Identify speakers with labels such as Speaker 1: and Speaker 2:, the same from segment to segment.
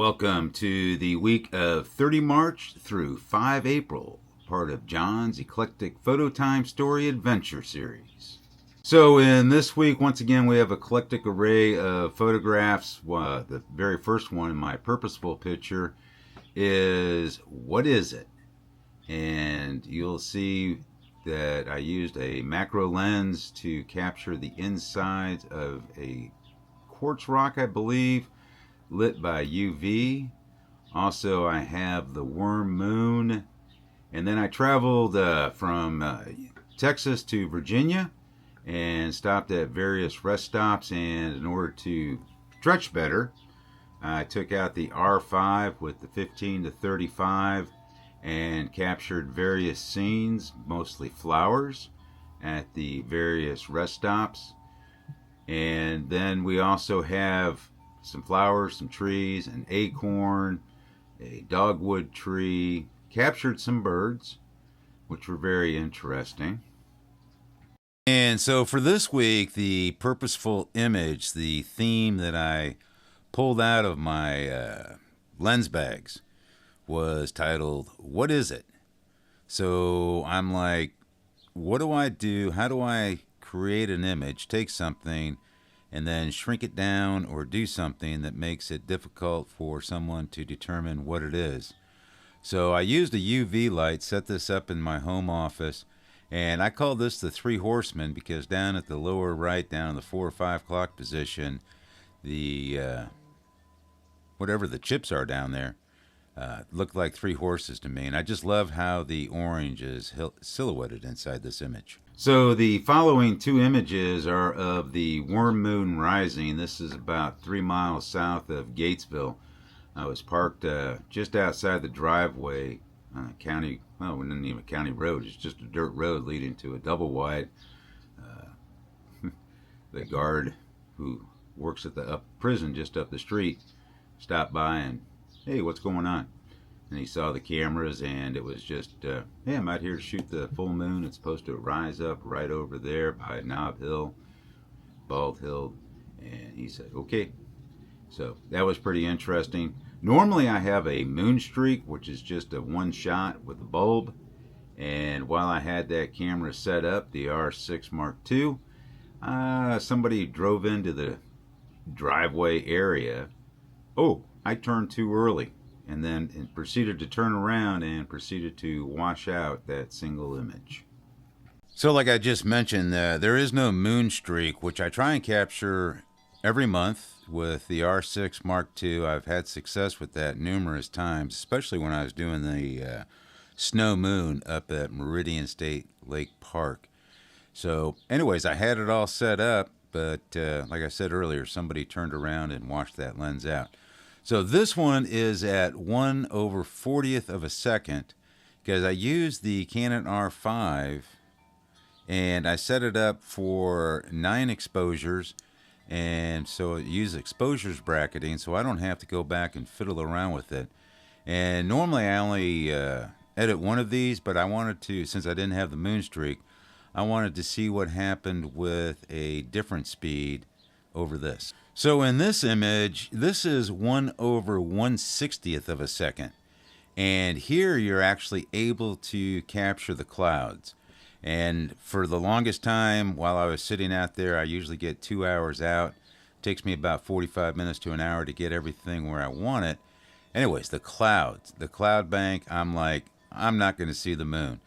Speaker 1: Welcome to the week of 30 March through 5 April, part of John's Eclectic Photo Time Story Adventure Series. So in this week, once again, we have an eclectic array of photographs. The very first one in my Purposeful picture is What Is It? And you'll see that I used a macro lens to capture the insides of a quartz rock, I believe, lit by UV. Also, I have the worm moon. And then I traveled from Texas to Virginia and stopped at various rest stops. And in order to stretch better, I took out the R5 with the 15 to 35 and captured various scenes, mostly flowers, at the various rest stops. And then we also have some flowers, some trees, an acorn, a dogwood tree, captured some birds, which were very interesting. And so for this week, the Purposeful image, the theme that I pulled out of my lens bags, was titled, What Is It? So I'm like, what do I do? How do I create an image, take something, and then shrink it down or do something that makes it difficult for someone to determine what it is? So I used a UV light, set this up in my home office, and I call this the Three Horsemen because down at the lower right, down in the 4 or 5 o'clock position, the whatever the chips are down there, looked like 3 horses to me. And I just love how the orange is silhouetted inside this image. So the following 2 images are of the worm moon rising. This is about 3 miles south of Gatesville. I was parked just outside the driveway, county, well, it isn't even a county road. It's just a dirt road leading to a double wide. The guard who works at the prison just up the street stopped by and, hey, what's going on? And he saw the cameras, and it was just, hey, I'm out here to shoot the full moon. It's supposed to rise up right over there by Knob Hill, Bald Hill. And he said, okay. So that was pretty interesting. Normally I have a moon streak, which is just a one shot with a bulb. And while I had that camera set up, the R6 Mark II, somebody drove into the driveway area. Oh, I turned too early. And then proceeded to turn around and proceeded to wash out that single image. So like I just mentioned, there is no moon streak, which I try and capture every month with the R6 Mark II. I've had success with that numerous times, especially when I was doing the snow moon up at Meridian State Lake Park. So anyways, I had it all set up, but like I said earlier, somebody turned around and washed that lens out. So this one is at 1/40th of a second because I used the Canon R5 and I set it up for 9 exposures, and so it uses exposures bracketing, so I don't have to go back and fiddle around with it. And normally I only edit one of these, but I wanted to, since I didn't have the moon streak, I wanted to see what happened with a different speed over this. So in this image, this is 1/160th of a second. And here you're actually able to capture the clouds. And for the longest time, while I was sitting out there, I usually get 2 hours out. It takes me about 45 minutes to an hour to get everything where I want it. Anyways, the clouds, the cloud bank, I'm like, I'm not going to see the moon.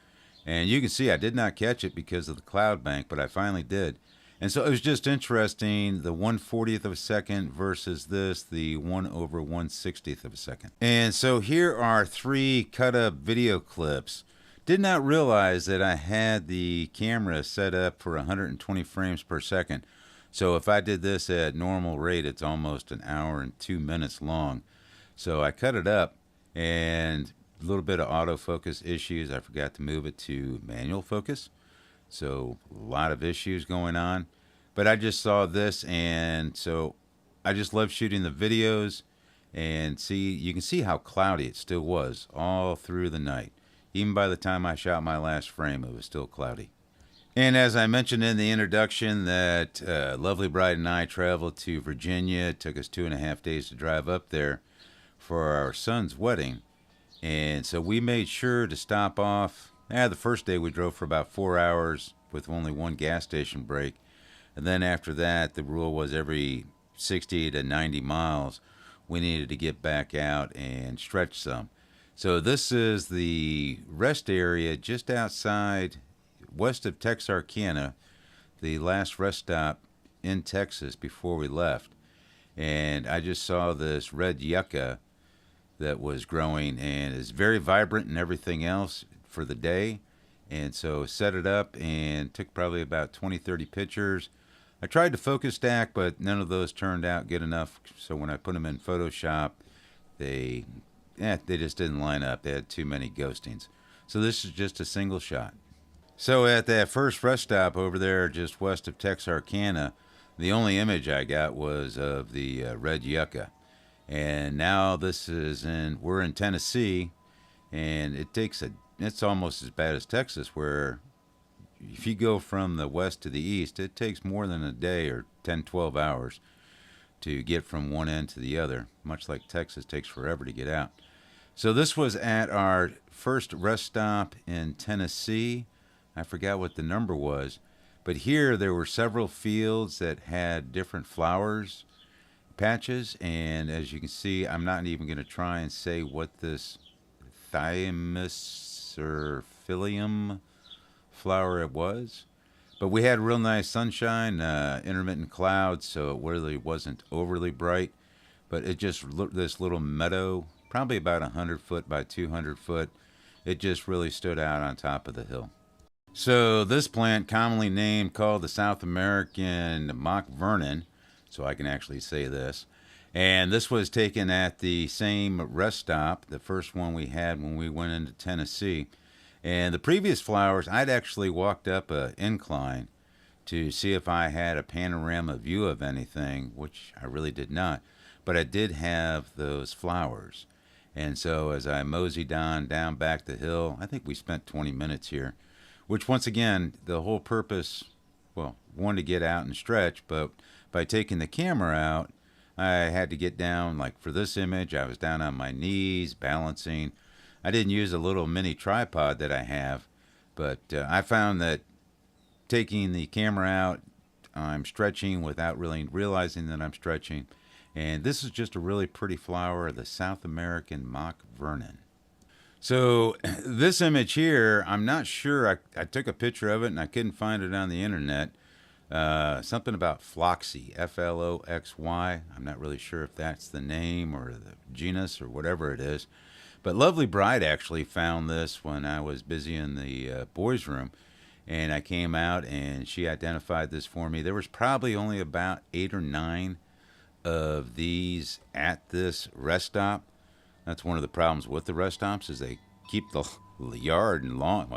Speaker 1: And you can see I did not catch it because of the cloud bank, but I finally did. And so it was just interesting, the 1/40th of a second versus this, the 1/160th of a second. And so here are 3 cut up video clips. Did not realize that I had the camera set up for 120 frames per second. So if I did this at normal rate, it's almost an hour and 2 minutes long. So I cut it up, and a little bit of autofocus issues. I forgot to move it to manual focus. So a lot of issues going on, but I just saw this, and so I just love shooting the videos. And see, you can see how cloudy it still was all through the night. Even by the time I shot my last frame, it was still cloudy. And as I mentioned in the introduction, that lovely bride and I traveled to Virginia. It took us 2.5 days to drive up there for our son's wedding. And so we made sure to stop off. The first day we drove for about 4 hours with only one gas station break. And then after that, the rule was every 60 to 90 miles, we needed to get back out and stretch some. So this is the rest area just outside, west of Texarkana, the last rest stop in Texas before we left. And I just saw this red yucca that was growing and is very vibrant and everything else for the day. And so set it up and took probably about 20, 30 pictures. I tried to focus stack, but none of those turned out good enough. So when I put them in Photoshop, they just didn't line up. They had too many ghostings. So this is just a single shot. So at that first rest stop over there just west of Texarkana, the only image I got was of the red yucca. And now we're in Tennessee, and it's almost as bad as Texas, where if you go from the west to the east, it takes more than a day or 10, 12 hours to get from one end to the other, much like Texas takes forever to get out. So this was at our first rest stop in Tennessee. I forgot what the number was, but here there were several fields that had different flowers patches, and as you can see, I'm not even going to try and say what this thymus or phyllium flower it was, but we had real nice sunshine, intermittent clouds, so it really wasn't overly bright, but it just looked, this little meadow, probably about 100 foot by 200 foot, it just really stood out on top of the hill. So this plant, commonly called the South American mock vernon, so I can actually say this. And this was taken at the same rest stop, the first one we had when we went into Tennessee. And the previous flowers, I'd actually walked up an incline to see if I had a panorama view of anything, which I really did not. But I did have those flowers. And so as I moseyed down back the hill, I think we spent 20 minutes here, which once again, the whole purpose, well, one, to get out and stretch, but by taking the camera out, I had to get down, like for this image, I was down on my knees, balancing. I didn't use a little mini tripod that I have, but I found that taking the camera out, I'm stretching without really realizing that I'm stretching. And this is just a really pretty flower, the South American mock vernon. So this image here, I'm not sure, I took a picture of it and I couldn't find it on the internet. Something about Floxy, Floxy. I'm not really sure if that's the name or the genus or whatever it is. But Lovely Bride actually found this when I was busy in the boys' room. And I came out and she identified this for me. There was probably only about 8 or 9 of these at this rest stop. That's one of the problems with the rest stops, is they keep the lawn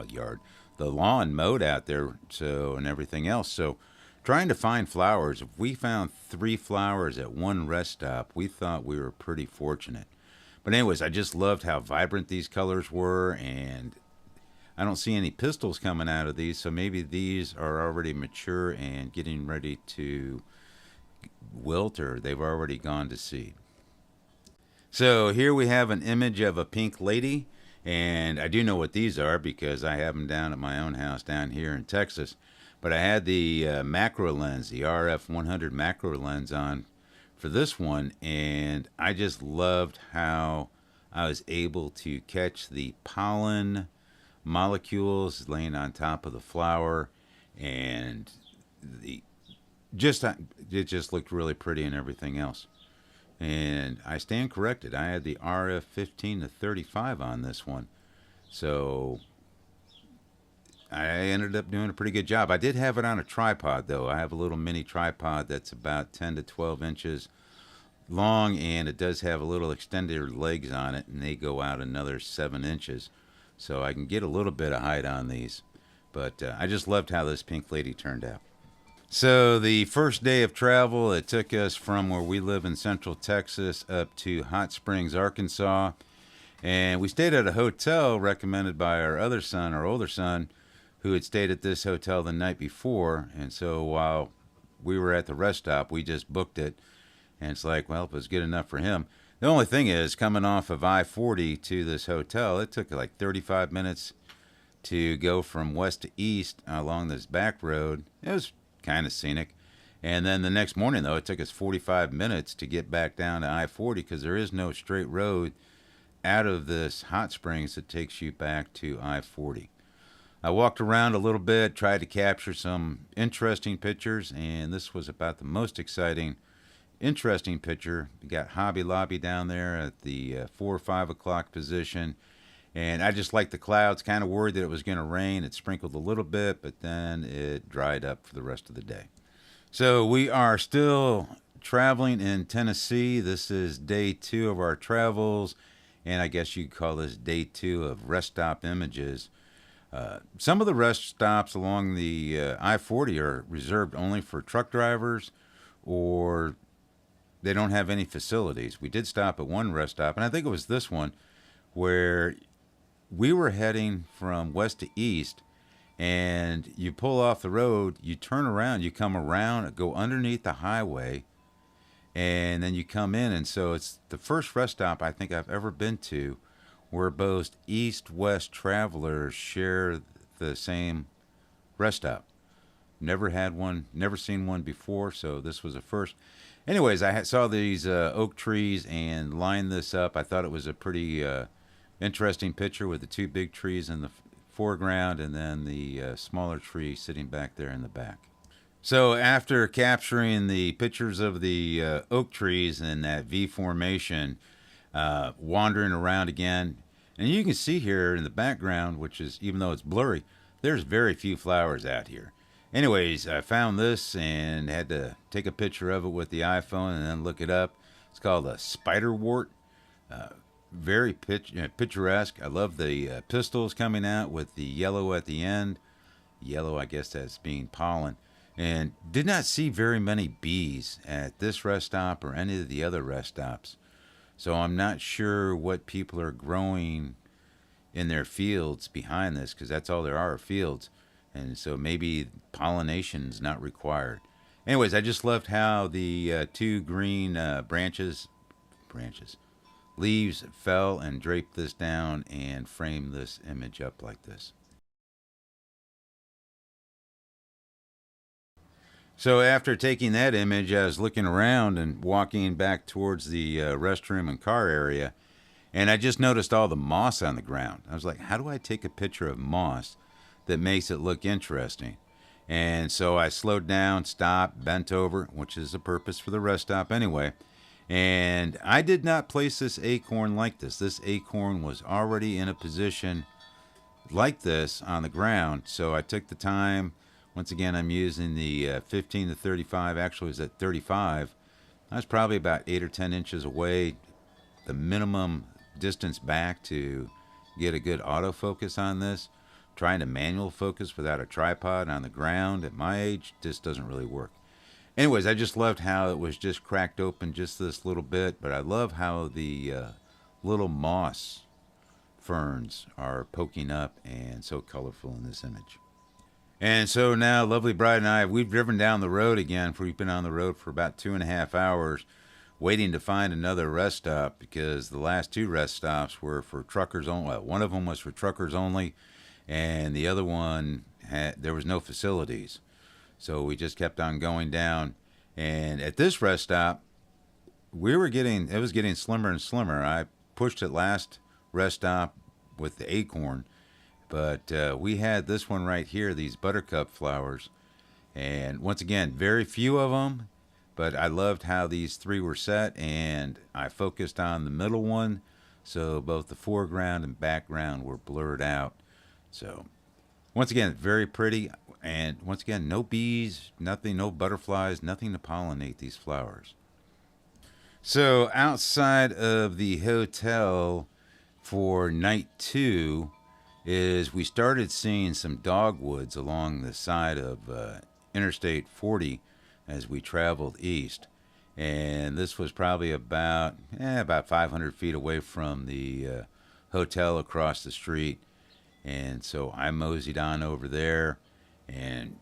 Speaker 1: mowed out there, so, and everything else. So trying to find flowers, if we found 3 flowers at one rest stop, we thought we were pretty fortunate. But anyways, I just loved how vibrant these colors were, and I don't see any pistils coming out of these, so maybe these are already mature and getting ready to wilt, or they've already gone to seed. So here we have an image of a pink lady, and I do know what these are because I have them down at my own house down here in Texas. But I had the macro lens, the RF 100 macro lens on for this one, and I just loved how I was able to catch the pollen molecules laying on top of the flower, and it just looked really pretty and everything else. And I stand corrected. I had the RF 15 to 35 on this one. So I ended up doing a pretty good job. I did have it on a tripod, though. I have a little mini tripod that's about 10 to 12 inches long, and it does have a little extended legs on it, and they go out another 7 inches. So I can get a little bit of height on these. But I just loved how this pink lady turned out. So the first day of travel, it took us from where we live in Central Texas up to Hot Springs, Arkansas. And we stayed at a hotel recommended by our older son, who had stayed at this hotel the night before. And so while we were at the rest stop, we just booked it. And it's like, well, if it was good enough for him. The only thing is, coming off of I-40 to this hotel, it took like 35 minutes to go from west to east along this back road. It was kind of scenic. And then the next morning, though, it took us 45 minutes to get back down to I-40 because there is no straight road out of this hot springs that takes you back to I-40. I walked around a little bit, tried to capture some interesting pictures, and this was about the most exciting, interesting picture. We got Hobby Lobby down there at the 4 or 5 o'clock position, and I just liked the clouds, kind of worried that it was going to rain. It sprinkled a little bit, but then it dried up for the rest of the day. So we are still traveling in Tennessee. This is day 2 of our travels, and I guess you'd call this day 2 of rest stop images. Some of the rest stops along the I-40 are reserved only for truck drivers, or they don't have any facilities. We did stop at one rest stop, and I think it was this one, where we were heading from west to east, and you pull off the road, you turn around, you come around, go underneath the highway, and then you come in. And so it's the first rest stop I think I've ever been to where both east-west travelers share the same rest stop. Never had one, never seen one before, so this was a first. Anyways, I saw these oak trees and lined this up. I thought it was a pretty interesting picture with the 2 big trees in the foreground and then the smaller tree sitting back there in the back. So after capturing the pictures of the oak trees in that V formation, wandering around again, and you can see here in the background, which is, even though it's blurry, there's very few flowers out here. Anyways, I found this and had to take a picture of it with the iPhone and then look it up. It's called a spiderwort. Very picturesque. I love the pistils coming out with the yellow at the end. Yellow, I guess that's being pollen. And did not see very many bees at this rest stop or any of the other rest stops. So I'm not sure what people are growing in their fields behind this, because that's all there are fields. And so maybe pollination is not required. Anyways, I just loved how the 2 green leaves fell and draped this down and framed this image up like this. So after taking that image, I was looking around and walking back towards the restroom and car area, and I just noticed all the moss on the ground. I was like, how do I take a picture of moss that makes it look interesting? And so I slowed down, stopped, bent over, which is the purpose for the rest stop anyway. And I did not place this acorn like this. This acorn was already in a position like this on the ground. So I took the time. Once again, I'm using the 15 to 35. Actually, it was at 35. I was probably about 8 or 10 inches away, the minimum distance back to get a good autofocus on this. Trying to manual focus without a tripod on the ground at my age just doesn't really work. Anyways, I just loved how it was just cracked open just this little bit, but I love how the little moss ferns are poking up and so colorful in this image. And so now, lovely bride and I, we've driven down the road again. We've been on the road for about 2.5 hours, waiting to find another rest stop, because the last 2 rest stops were for truckers only. Well, one of them was for truckers only, and the other one there was no facilities. So we just kept on going down. And at this rest stop, it was getting slimmer and slimmer. I pushed it last rest stop with the acorn, but we had this one right here, these buttercup flowers. And once again, very few of them, but I loved how these 3 were set, and I focused on the middle one, so both the foreground and background were blurred out. So once again, very pretty. And once again, no bees, nothing, no butterflies, nothing to pollinate these flowers. So outside of the hotel for night 2 is we started seeing some dogwoods along the side of Interstate 40 as we traveled east. And this was probably about 500 feet away from the hotel across the street. And so I moseyed on over there, and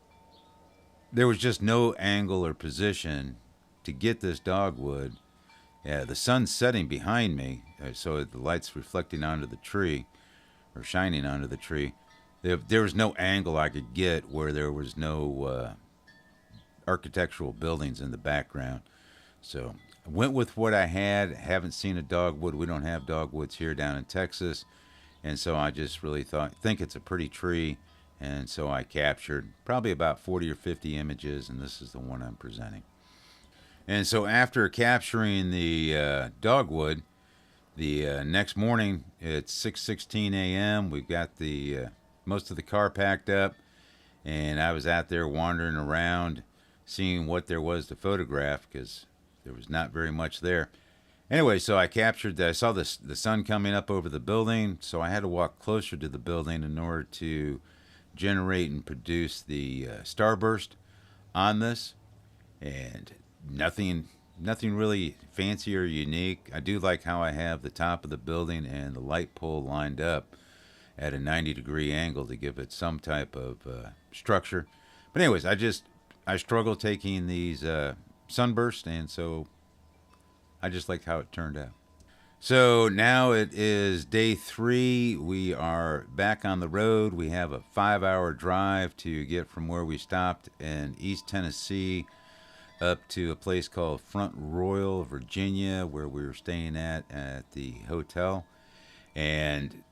Speaker 1: there was just no angle or position to get this dogwood Yeah, the sun's setting behind me, so the light's reflecting onto the tree or shining onto the tree. There was no angle I could get where there was no architectural buildings in the background. So I went with what I had. Haven't seen a dogwood. We don't have dogwoods here down in Texas. And so I just really think it's a pretty tree. And so I captured probably about 40 or 50 images, and this is the one I'm presenting. And so after capturing the dogwood, the next morning at 6:16 a.m., we got the most of the car packed up, and I was out there wandering around, seeing what there was to photograph because there was not very much there. Anyway, so I saw the sun coming up over the building, so I had to walk closer to the building in order to generate and produce the starburst on this, and nothing really fancy or unique. I do like how I have the top of the building and the light pole lined up at a 90-degree angle to give it some type of structure. But anyways, I struggle taking these sunbursts, and so I just liked how it turned out. So now it is day 3. We are back on the road. We have a 5-hour drive to get from where we stopped in East Tennessee up to a place called Front Royal, Virginia, where we were staying at the hotel. And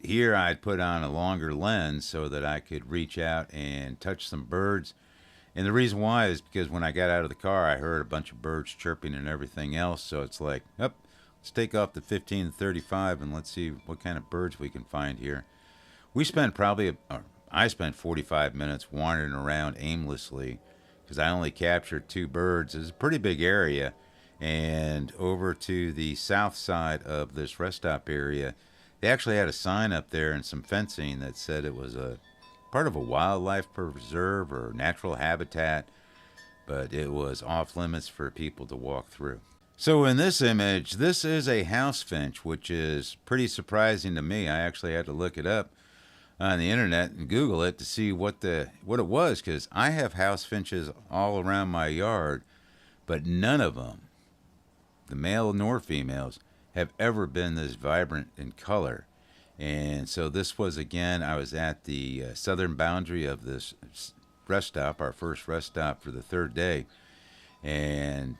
Speaker 1: here I'd put on a longer lens so that I could reach out and touch some birds. And the reason why is because when I got out of the car, I heard a bunch of birds chirping and everything else. So it's like, let's take off the 15-35 and let's see what kind of birds we can find here. I spent 45 minutes wandering around aimlessly because I only captured 2 birds. It's a pretty big area. And over to the south side of this rest stop area, they actually had a sign up there and some fencing that said it was a part of a wildlife preserve or natural habitat, but it was off limits for people to walk through. So in this image, this is a house finch, which is pretty surprising to me. I actually had to look it up on the internet and Google it to see what it was, because I have house finches all around my yard, but none of them, the male nor females, have ever been this vibrant in color. And so this was, again, I was at the southern boundary of this rest stop, our first rest stop for the 3rd day. And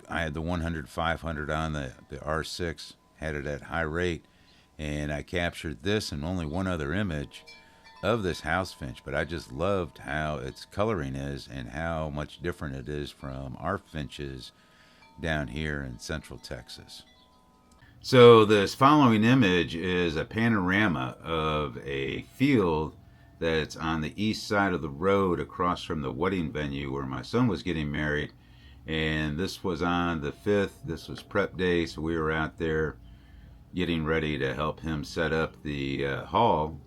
Speaker 1: I had the 100-500 on the R6, had it at high rate. And I captured this and only one other image of this house finch. But I just loved how its coloring is and how much different it is from our finches down here in central Texas. So this following image is a panorama of a field that's on the east side of the road across from the wedding venue where my son was getting married. And this was on the 5th. This was prep day, so we were out there getting ready to help him set up the hall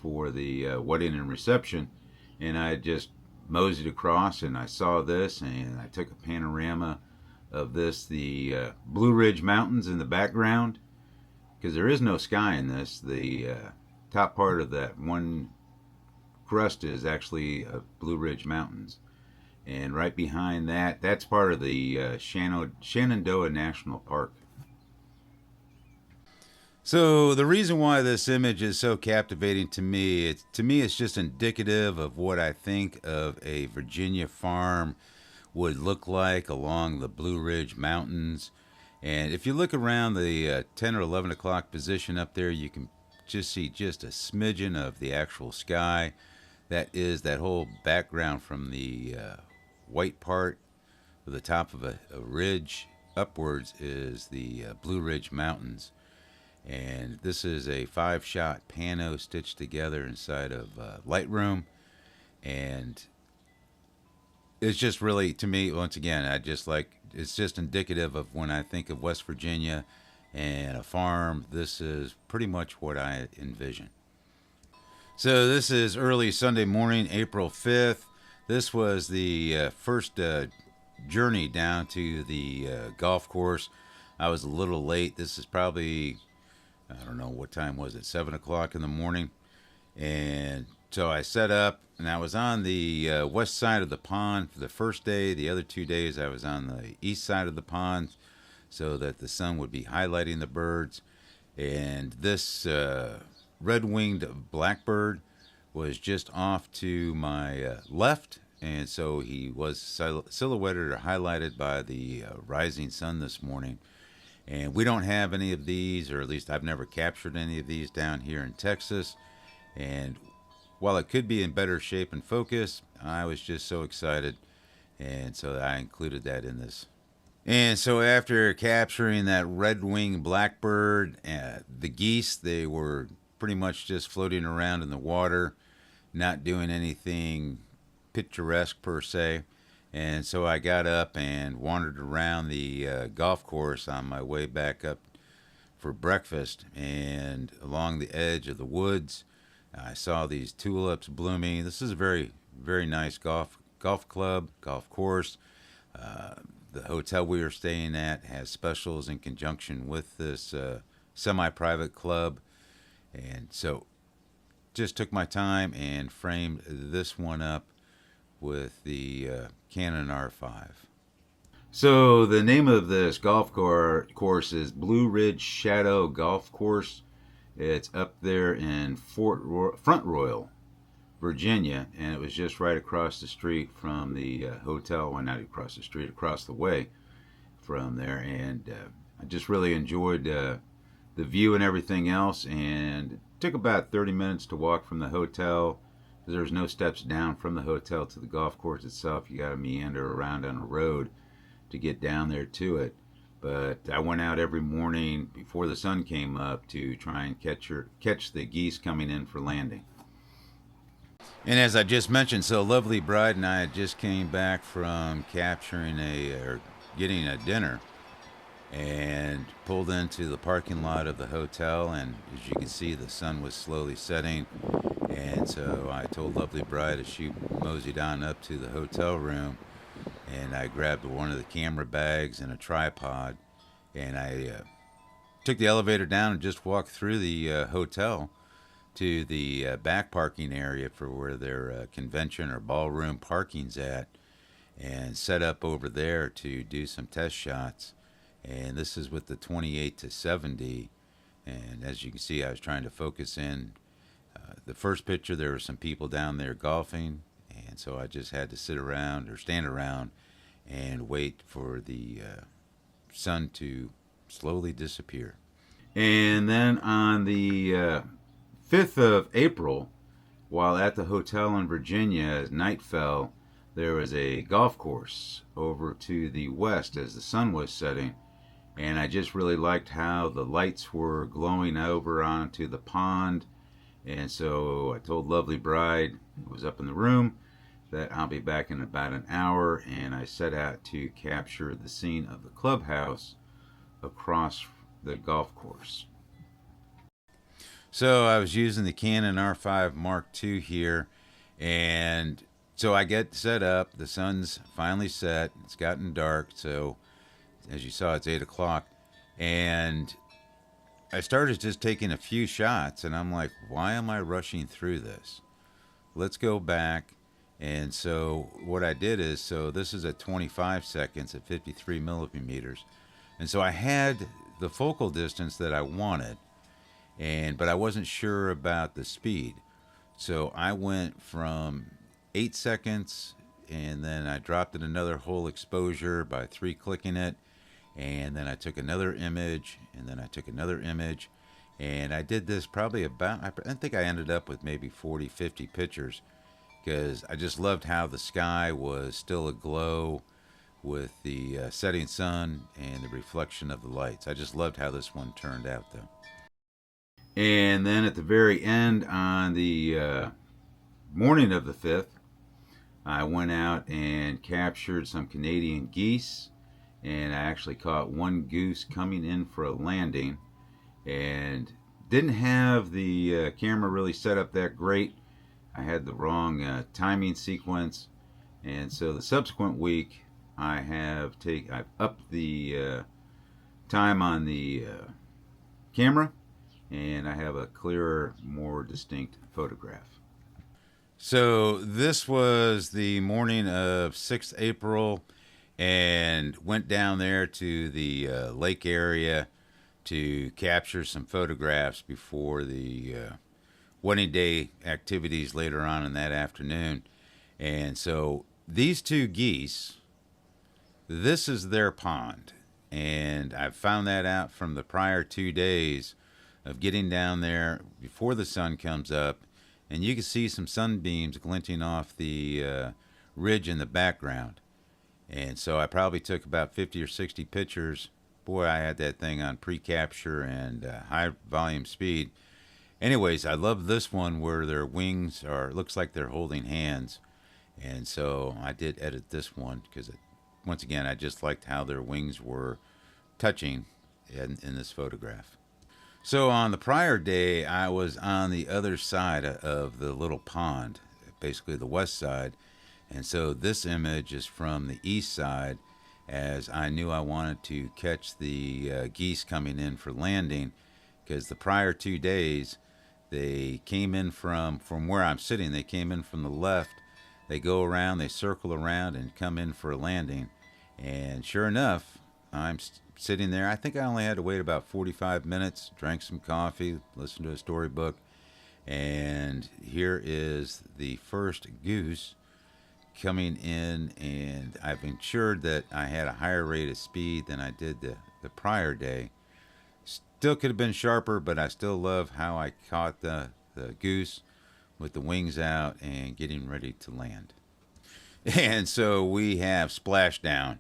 Speaker 1: for the wedding and reception. And I just moseyed across and I saw this and I took a panorama of this, the Blue Ridge Mountains in the background, because there is no sky in this. The top part of that one crust is actually Blue Ridge Mountains, and right behind that, that's part of the Shenandoah National Park. So the reason why this image is so captivating to me, it's just indicative of what I think of a Virginia farm would look like along the Blue Ridge Mountains. And if you look around the 10 or 11 o'clock position up there, you can just see just a smidgen of the actual sky. That is that whole background from the white part of the top of a ridge upwards is the Blue Ridge Mountains. And this is a 5-shot pano stitched together inside of Lightroom. And it's just really, to me, once again, it's just indicative of when I think of West Virginia and a farm, this is pretty much what I envision. So this is early Sunday morning, April 5th. This was the first journey down to the golf course. I was a little late. This is probably, I don't know, what time was it, 7 o'clock in the morning. And so I set up, and I was on the west side of the pond for the first day. The other 2 days I was on the east side of the pond, so that the sun would be highlighting the birds. And this red-winged blackbird was just off to my left, and so he was silhouetted or highlighted by the rising sun this morning. And we don't have any of these, or at least I've never captured any of these down here in Texas. And while it could be in better shape and focus, I was just so excited, and so I included that in this. And so after capturing that red-winged blackbird, the geese, they were pretty much just floating around in the water, not doing anything picturesque per se. And so I got up and wandered around the golf course on my way back up for breakfast. And along the edge of the woods, I saw these tulips blooming. This is a very, very nice golf club, golf course. The hotel we were staying at has specials in conjunction with this semi-private club. And so just took my time and framed this one up with the Canon R5. So the name of this golf course is Blue Ridge Shadow Golf Course. It's up there in Front Royal, Virginia, and it was just right across the street from the hotel. Well, not across the street, across the way from there. And I just really enjoyed the view and everything else. And it took about 30 minutes to walk from the hotel. There's no steps down from the hotel to the golf course itself. You got to meander around on a road to get down there to it. But I went out every morning before the sun came up to try and catch the geese coming in for landing. And as I just mentioned, so Lovely Bride and I just came back from getting a dinner, and pulled into the parking lot of the hotel. And as you can see, the sun was slowly setting. And so I told Lovely Bride as she moseyed on up to the hotel room, and I grabbed one of the camera bags and a tripod, and I took the elevator down and just walked through the hotel to the back parking area for where their convention or ballroom parking's at, and set up over there to do some test shots. And this is with the 28 to 70. And as you can see, I was trying to focus in. The first picture, there were some people down there golfing, and so I just had to stand around and wait for the sun to slowly disappear. And then on the 5th of April, while at the hotel in Virginia, as night fell, there was a golf course over to the west as the sun was setting. And I just really liked how the lights were glowing over onto the pond. And so I told Lovely Bride, who was up in the room, that I'll be back in about an hour. And I set out to capture the scene of the clubhouse across the golf course. So I was using the Canon R5 Mark II here, and so I get set up. The sun's finally set. It's gotten dark, so as you saw, it's 8 o'clock. And I started just taking a few shots, and I'm like, why am I rushing through this? Let's go back. And so what I did is, so this is at 25 seconds at 53 millimeters. And so I had the focal distance that I wanted, but I wasn't sure about the speed. So I went from 8 seconds, and then I dropped it another whole exposure by 3-clicking it. And then I took another image, and then I took another image. And I did this probably I think I ended up with maybe 40, 50 pictures, because I just loved how the sky was still aglow with the setting sun and the reflection of the lights. I just loved how this one turned out, though. And then at the very end, on the morning of the 5th, I went out and captured some Canadian geese, and I actually caught one goose coming in for a landing, and didn't have the camera really set up that great. I had the wrong timing sequence, and so the subsequent week I've upped the time on the camera, and I have a clearer, more distinct photograph. So this was the morning of 6th April, and went down there to the lake area to capture some photographs before the wedding day activities later on in that afternoon. And so these two geese, this is their pond. And I found that out from the prior 2 days of getting down there before the sun comes up. And you can see some sunbeams glinting off the ridge in the background. And so I probably took about 50 or 60 pictures. Boy, I had that thing on pre-capture and high volume speed. Anyways, I love this one where their wings are, looks like they're holding hands. And so I did edit this one because, once again, I just liked how their wings were touching in this photograph. So on the prior day, I was on the other side of the little pond, basically the west side. And so this image is from the east side, as I knew I wanted to catch the geese coming in for landing, because the prior 2 days, they came in from where I'm sitting. They came in from the left. They go around, they circle around, and come in for a landing. And sure enough, I'm sitting there. I think I only had to wait about 45 minutes, drank some coffee, listened to a storybook, and here is the first goose coming in, and I've ensured that I had a higher rate of speed than I did the prior day. Still could have been sharper, but I still love how I caught the goose with the wings out and getting ready to land. And so we have splashdown,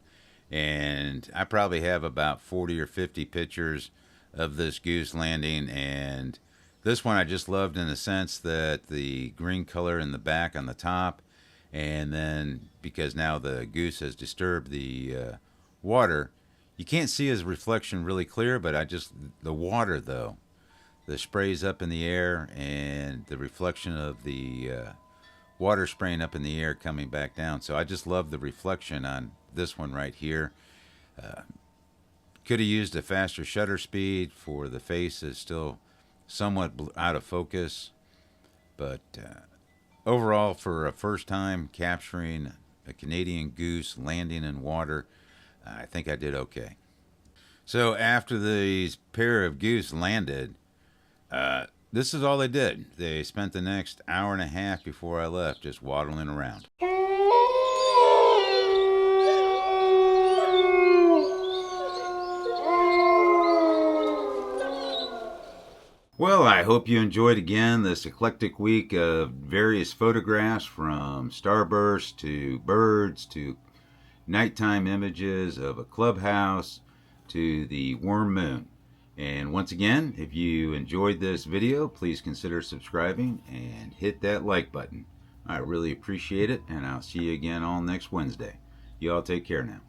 Speaker 1: and I probably have about 40 or 50 pictures of this goose landing. And this one I just loved in the sense that the green color in the back on the top, and then because now the goose has disturbed the water, you can't see his reflection really clear, but the water though, the spray's up in the air and the reflection of the water spraying up in the air coming back down. So I just love the reflection on this one right here. Could have used a faster shutter speed, for the face is still somewhat out of focus, but overall, for a first time capturing a Canadian goose landing in water, I think I did okay. So after these pair of goose landed, this is all they did. They spent the next hour and a half before I left just waddling around. Well, I hope you enjoyed again this eclectic week of various photographs, from starbursts to birds to nighttime images of a clubhouse to the worm moon. And once again, if you enjoyed this video, please consider subscribing and hit that like button. I really appreciate it, and I'll see you again all next Wednesday. You all take care now.